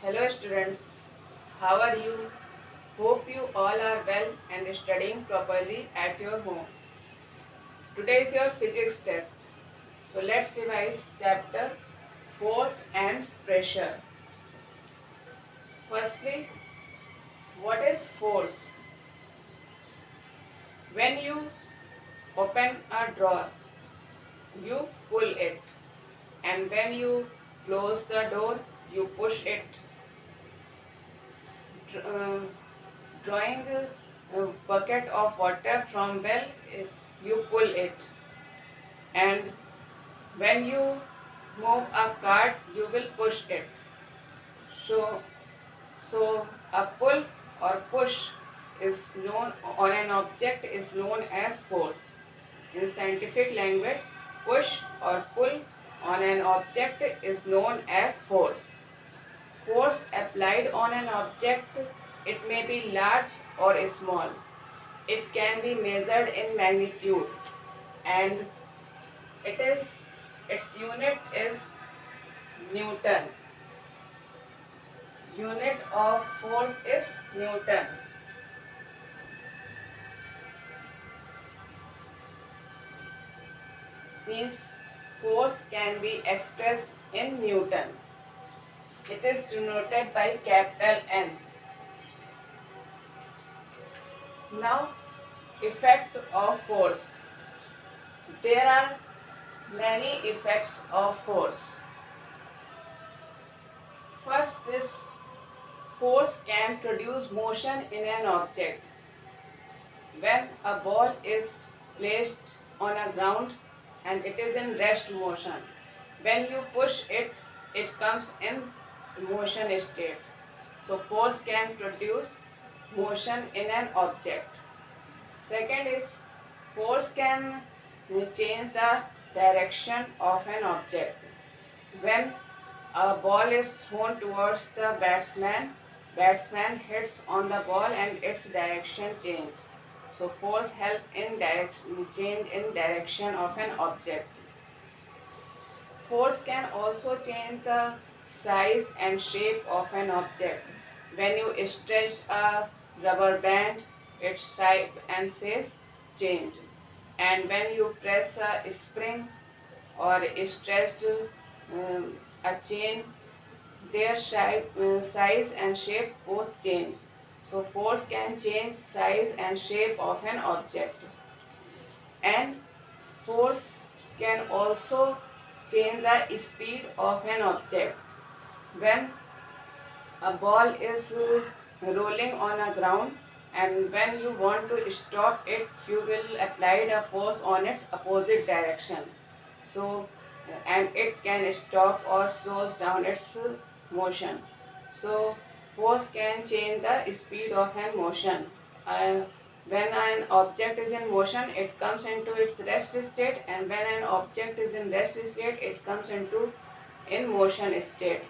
Hello students, how are you? Hope you all are well and studying properly at your home. Today is your physics test. So let's revise chapter force and pressure. Firstly, what is force? When you open a drawer, you pull it, and when you close the door, you push it. Dr- uh, Drawing a bucket of water from well, you pull it, and when you move a cart, you will push it. So so a pull or push is known on an object is known as force. In scientific language, push or pull on an object is known as force. Force applied on an object, it may be large or small. It can be measured in magnitude, and it is its unit is Newton. Unit of force is Newton. Means force can be expressed in Newton. It is denoted by capital N. Now, effect of force. There are many effects of force. First is force can produce motion in an object. When a ball is placed on a ground and it is in rest motion, when you push it, it comes in motion state. So force can produce motion in an object. Second is force can change the direction of an object. When a ball is thrown towards the batsman hits on the ball and its direction changes. So force help in change in direction of an object. Force can also change the size and shape of an object. When you stretch a rubber band, its shape and size change. And when you press a spring or stretch a chain, their size and shape both change. So force can change size and shape of an object. And force can also change the speed of an object. When a ball is rolling on a ground, and when you want to stop it, you will apply the force on its opposite direction. So and it can stop or slows down its motion. So force can change the speed of an motion. Uh, when an object is in motion, it comes into its rest state, and when an object is in rest state, it comes into in motion state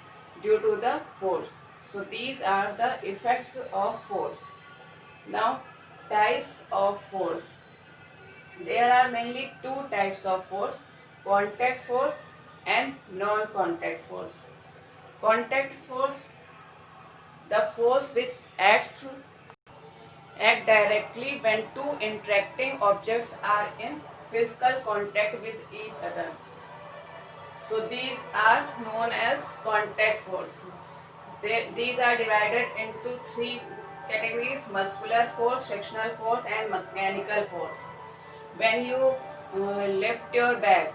due to the force. So these are the effects of force. Now, types of force. There are mainly two types of force: contact force and non-contact force. Contact force, the force which act directly when two interacting objects are in physical contact with each other. So these are known as contact force. These are divided into three categories: muscular force, frictional force, and mechanical force. When you lift your bag,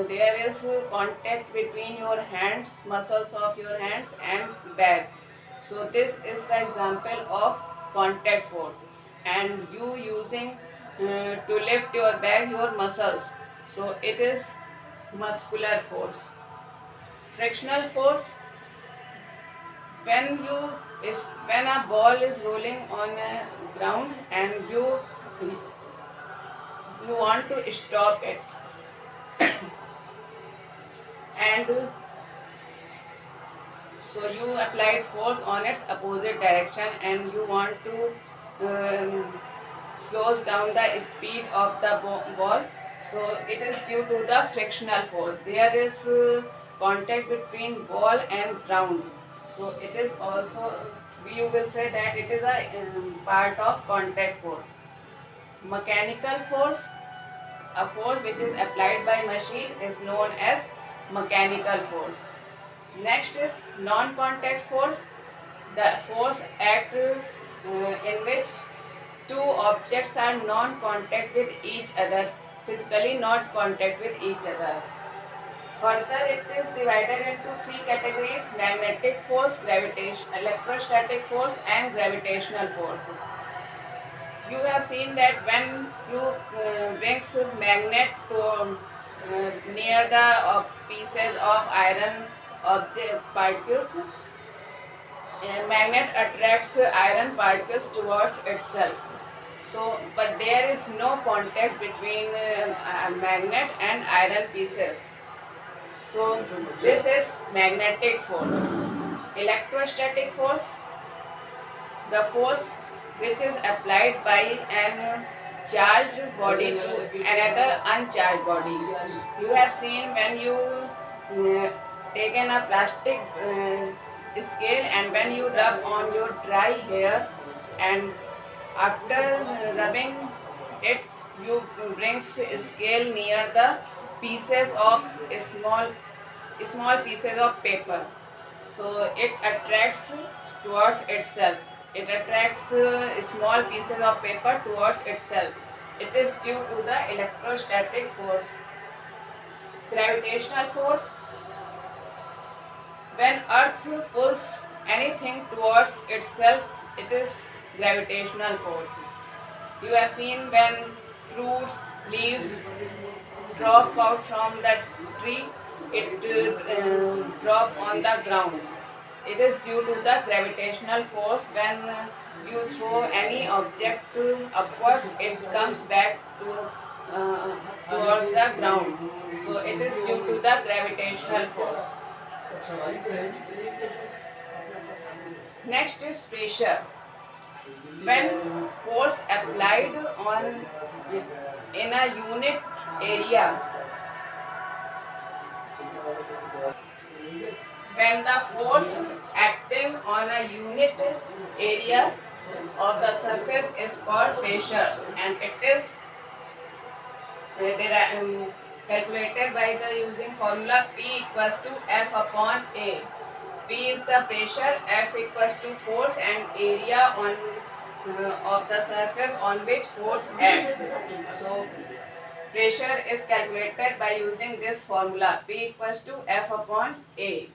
there is contact between your hands, muscles of your hands and bag. So this is the example of contact force, and you using to lift your bag your muscles. So it is muscular force. Frictional force, when you when a ball is rolling on a ground and you want to stop it, and so you applied force on its opposite direction and you want to slows down the speed of the ball. So it is due to the frictional force. There is contact between ball and ground. So it is also, you will say that it is a part of contact force. Mechanical force, a force which is applied by machine, is known as mechanical force. Next is non-contact force, the force act in which two objects are non-contact with each other, physically not contact with each other. Further, it is divided into three categories: magnetic force, gravitation, electrostatic force, and gravitational force. You have seen that when you brings magnet to near the pieces of iron object particles, magnet attracts iron particles towards itself. So, but there is no contact between magnet and iron pieces. So, this is magnetic force. Electrostatic force, the force which is applied by an charged body to another uncharged body. You have seen when you taken a plastic scale, and when you rub on your dry hair, and after rubbing it, you brings scale near the pieces of small pieces of paper. So it attracts towards itself. It attracts small pieces of paper towards itself. It is due to the electrostatic force. Gravitational force, when earth pulls anything towards itself, it is gravitational force. You have seen when fruits, leaves drop out from the tree, it drop on the ground. It is due to the gravitational force. When you throw any object upwards, it comes back towards the ground. So it is due to the gravitational force. Next is pressure. When force applied on in a unit area, when the force acting on a unit area of the surface is called pressure, and it is calculated by the using formula P equals to F upon A. P is the pressure, F equals to force, and area on of the surface on which force acts. So pressure is calculated by using this formula P equals to F upon A,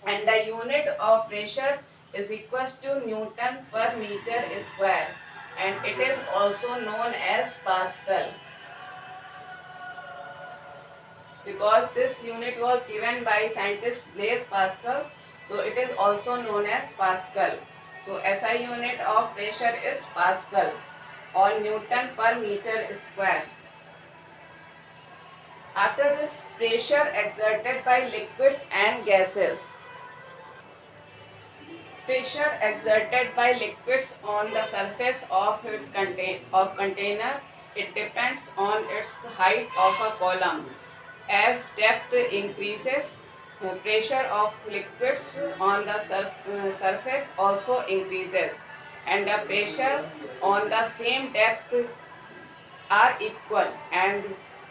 and the unit of pressure is equals to Newton per meter square, and it is also known as Pascal. Because this unit was given by scientist Blaise Pascal, so it is also known as Pascal. So SI unit of pressure is Pascal or Newton per meter square. After this, pressure exerted by liquids and gases. Pressure exerted by liquids on the surface of its container, it depends on its height of a column. As depth increases, pressure of liquids on the surface also increases, and the pressure on the same depth are equal, and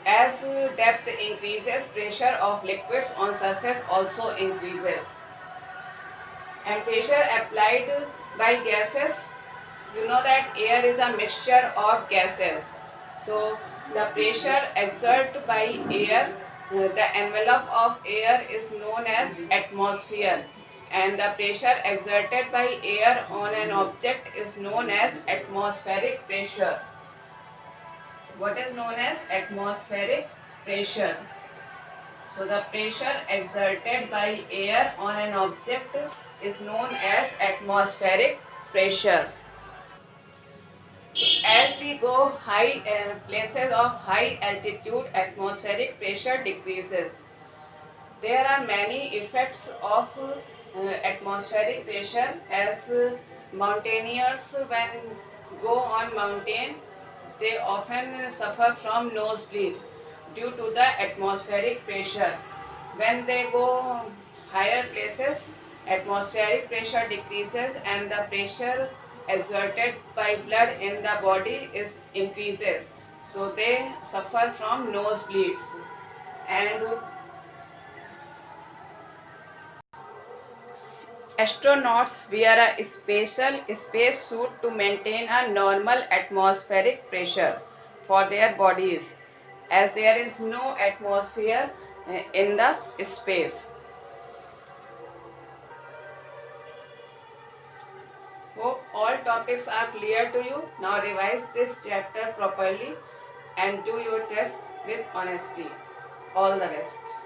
as depth increases, pressure of liquids on surface also increases. And pressure applied by gases, you know that air is a mixture of gases. So the pressure exerted by air, the envelope of air is known as atmosphere, and the pressure exerted by air on an object is known as atmospheric pressure. What is known as atmospheric pressure? So the pressure exerted by air on an object is known as atmospheric pressure. As we go high places of high altitude, atmospheric pressure decreases. There are many effects of atmospheric pressure, as mountaineers when go on mountain, they often suffer from nosebleed due to the atmospheric pressure. When they go higher places, Atmospheric pressure decreases and the pressure exerted by blood in the body is increases. So they suffer from nosebleeds. And astronauts wear a special space suit to maintain a normal atmospheric pressure for their bodies, as there is no atmosphere in the space. Hope all topics are clear to you. Now revise this chapter properly and do your test with honesty. All the best.